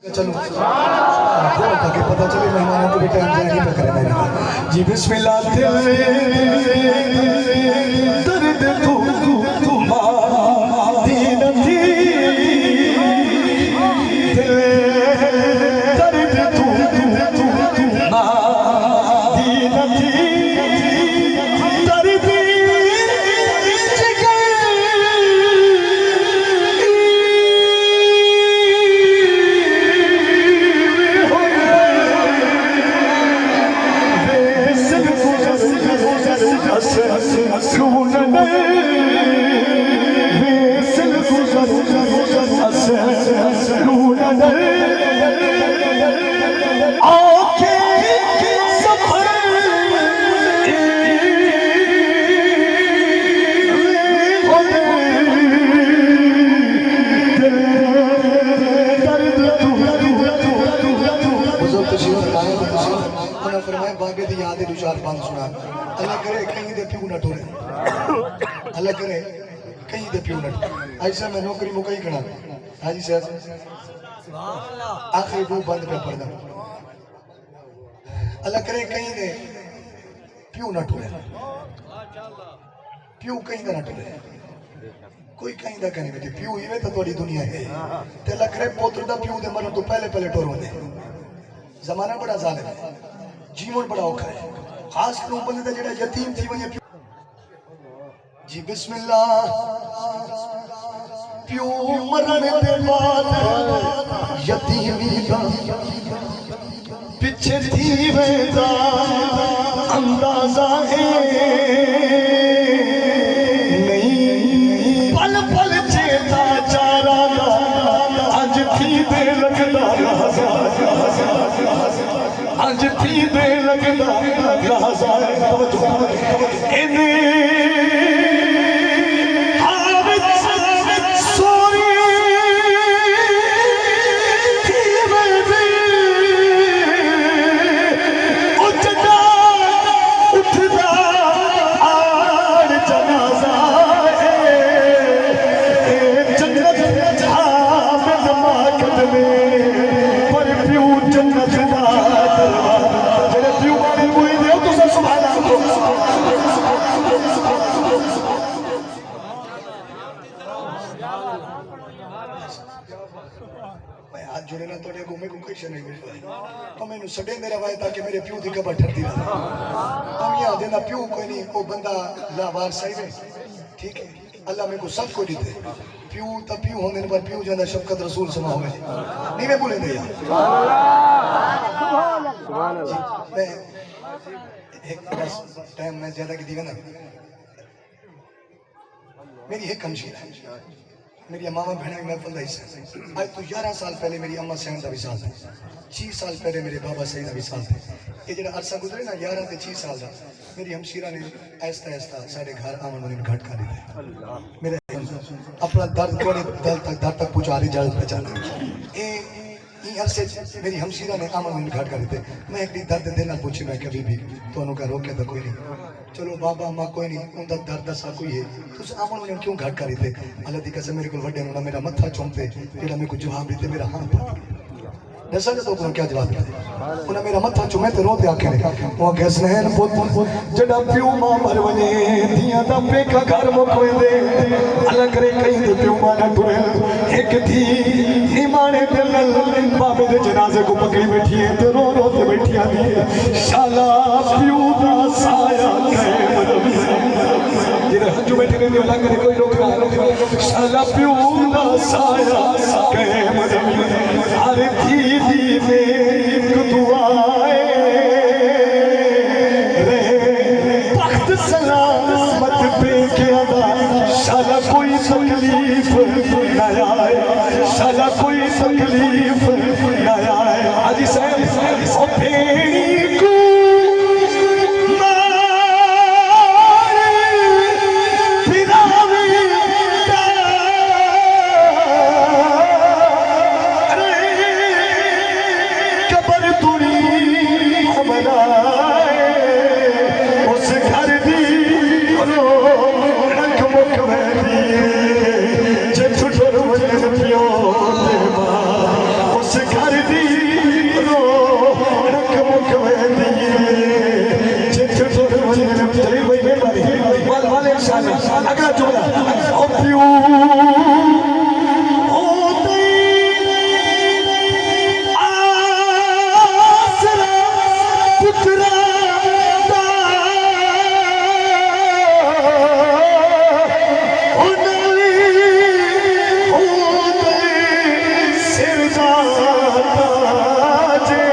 चलो ताकि पता चले मेहमानों को भी टाइम जाए नहीं पे करें जी बिस्मिल्लाह दर्द तू तुम्हारी नथी दर्द तू तुम्हारी नथी अल्लाह करे कहीं दे प्यू न टोले अल्लाह करे कहीं दे प्यू न ऐसा मैं नौकरी मुकई करा हाजी साहब आखिरी दो बंद पे पड़ना अल्लाह करे कहीं दे प्यू न टोले प्यू कहीं दा न टोले कोई कहीं दा कहीं बेटे प्यू इवे तो थोड़ी दुनिया है ते अल्लाह करे पोत्र दा प्यू दे मरन तो पहले टोर होंदे जमाना बड़ा जालिम है जीवन बड़ा औखा है खास कर बंदे दा जेड़ा यतीम थी वने जी बिस्मिल्लाह प्यू मरण दे बाद यतीमी दा पीछे थी वेंदा अंदाजा है नहीं पल पल चेता चारा अज थी दे लगदा आज थी दे लगदा सडे मेरा वाय ताकि मेरे प्यू की कबर ठरती रहे हम यहाँ देना प्यू कोई नहीं वो बंदा लावार सही है ठीक है अल्लाह मेरे को सब को दीते प्यू तो प्यू होने पर प्यू ज्यादा शफकत रसूल समा होवे नहीं मैं बोले यार मैं एक टाइम में ज्यादा की दीवा ना मेरी एक कमशीर है मेरी मामा बहना की महफिल का हिस्सा आज तो 11 साल पहले मेरी अम्मा सैन का विशाल था 6 साल पहले मेरे बाबा सही का विशाल थे ये जो अरसा गुजरे ना 11 से 6 साल का मेरी हमशीरा ने ऐसा ऐसा साढ़े घर आमन वाले घट कर दिया मेरे अपना दर्द थोड़े दिल तक पहुँचा रही जल्द पहचान अरसे मेरी हमशीरा ने आमन वाले घट कर दिते मैं एक दर्द देना पूछी मैं कभी भी तो रोके तो कोई नहीं चलो बाबा अम्मा कोई नहीं उनका दर्द दसा कोई है तुम आमन वाले क्यों घट कर दिते अल्लाह दी कसम मेरे को वड्डे ने मेरा मत्था चुमते जेड़ा मेरे को जवाब देते मेरा हाथ पड़ दसा तो क्या जवाब देते उन्हें मेरा मत्था चुमे तो रोते आखे वो गैस नहन पुत जड़ा प्यू मां मर वने दिया दा पेका घर मुकोए दे अल्लाह करे कहीं दे प्यू मां ना टुरे एक थी ईमाने दिल बाबे दे जनाजे को पकड़ी बैठी है ते रो रो ते बैठी आंदी शाला प्यू दा साया कहे जेरे हंजू बैठे ने अल्लाह करे कोई रोकना शाला प्यू दा साया कहे अरे थी में दुआए रे वक्त सलामत पे क्या शाला कोई तकलीफ न आए शाला कोई तकलीफ न आए हाजी साहब ओ भेड़ी को यार दी रौनक मुक वेंदी जिथे तुर वजन तेरी वही मेहरबानी वाल वाल इंशाल्लाह अगला जुमला ओ प्यू ओ तेरे आसरा पुत्रा दा उनली ओ तेरे सिरदा ताजे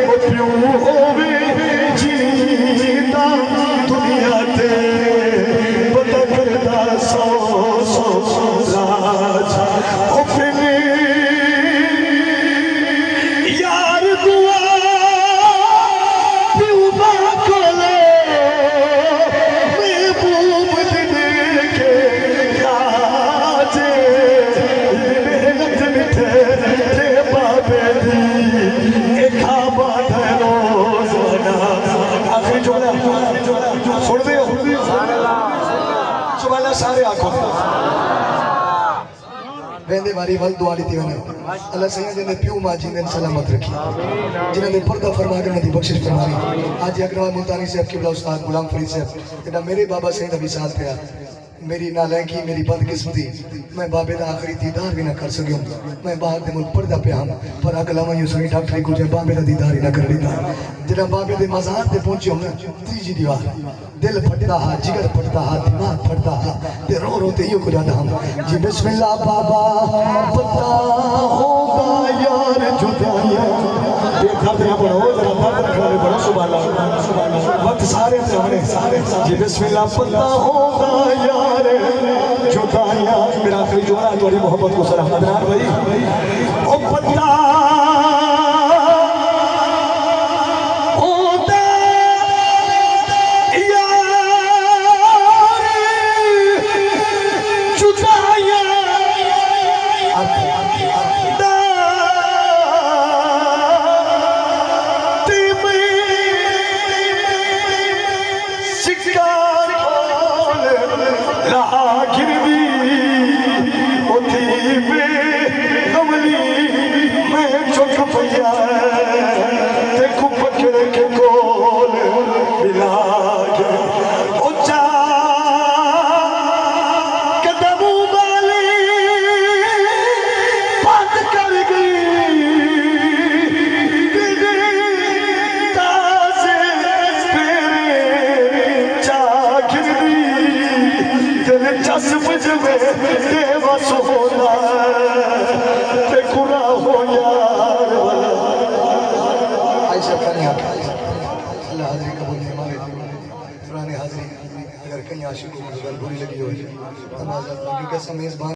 ओ प्यू होवे जीता दुनिया ते पता करदा सौ सौ राज ओ प्रेमी यार दुआ प्यू बाकोले महबूब दिने के राजे मेहनत मिठे ते बाबे दी एक खाबा रोजाना आखिरी जुमला सुन दियो सुभान अल्लाह सारे आंखों वेंदे वारी वल दुआ दी वने अल्लाह सही जिन्हें प्यू मां जिन्हें सलामत रखी जिन्हें पर्दा फरमा कर दी बख्शिश फरमाई आज अग्रवाल मुल्तानी साहब की उस्ताद गुलाम फरीद साहब जेड़ा मेरे बाबा सही दा विसाल पिया मेरी नालायकी मेरी बदकिस्मती मैं बाबे दा आखिरी दीदार भी ना कर सकियो मैं बाहर दे मुल्क पढ़दा पिया हम पर अगलावा यूं सही डॉक्टरी को जे बाबे दा दीदार ही ना कर लीता जेड़ा बाबे दे मज़ार ते पहुंचे हम तीजी दीवार दिल फटदा हा जिगर फटदा हा दिमाग फटदा हा ते रो रो ते यो कुरादा हम जी बिस्मिल्लाह बाबा पता होगा यार जुदाइया ये दर्द ना पड़ो जरा दर्द खड़े पड़ो सुभान अल्लाह वक्त सारे से हमने सारे जी बिस्मिल्लाह पता होगा यार जुदाइया मेरा आखिरी जोड़ा तुम्हारी मोहब्बत को सलाम अदनान भाई ओ पता अगर कहीं आशिकों को बुरी लगी हो क्योंकि मेजबान